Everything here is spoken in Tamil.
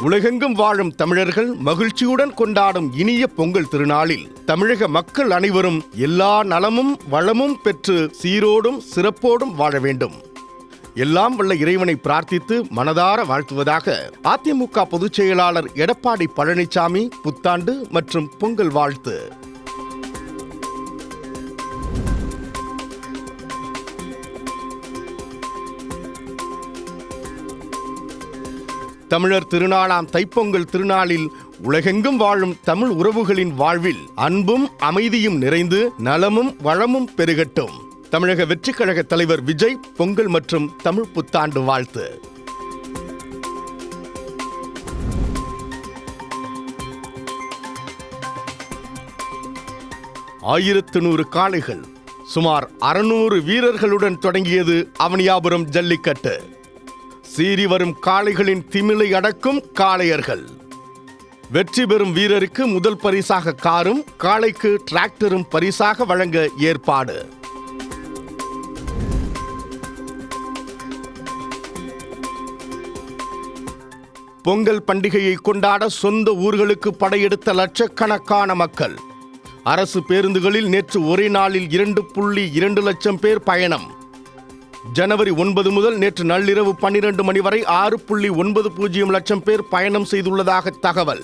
உலகெங்கும் வாழும் தமிழர்கள் மகிழ்ச்சியுடன் கொண்டாடும் இனிய பொங்கல் திருநாளில் தமிழக மக்கள் அனைவரும் எல்லா நலமும் வளமும் பெற்று சீரோடும் சிறப்போடும் வாழ வேண்டும். எல்லாம் வல்ல இறைவனை பிரார்த்தித்து மனதார வாழ்த்துவதாக அதிமுக பொதுச் செயலாளர் எடப்பாடி பழனிசாமி புத்தாண்டு மற்றும் பொங்கல் வாழ்த்து. தமிழர் திருநாளாம் தைப்பொங்கல் திருநாளில் உலகெங்கும் வாழும் தமிழ் உறவுகளின் வாழ்வில் அன்பும் அமைதியும் நிறைந்து நலமும் வளமும் பெருகட்டும். தமிழக வெற்றிக் கழக தலைவர் விஜய் பொங்கல் மற்றும் தமிழ் புத்தாண்டு வாழ்த்து. 1100 காளைகள் சுமார் 600 வீரர்களுடன் தொடங்கியது அவனியாபுரம் ஜல்லிக்கட்டு. சீறி வரும் காளைகளின் திமிலை அடக்கும் காளையர்கள். வெற்றி பெறும் வீரருக்கு முதல் பரிசாக காரும் காளைக்கு டிராக்டரும் பரிசாக வழங்க ஏற்பாடு. பொங்கல் பண்டிகையை கொண்டாட சொந்த ஊர்களுக்கு படையெடுத்த லட்சக்கணக்கான மக்கள். அரசு பேருந்துகளில் நேற்று ஒரே நாளில் 2.2 லட்சம் பேர் பயணம். ஜனவரி 9 முதல் நேற்று நள்ளிரவு 12 மணி வரை 6.90 லட்சம் பேர் பயணம் செய்துள்ளதாக தகவல்.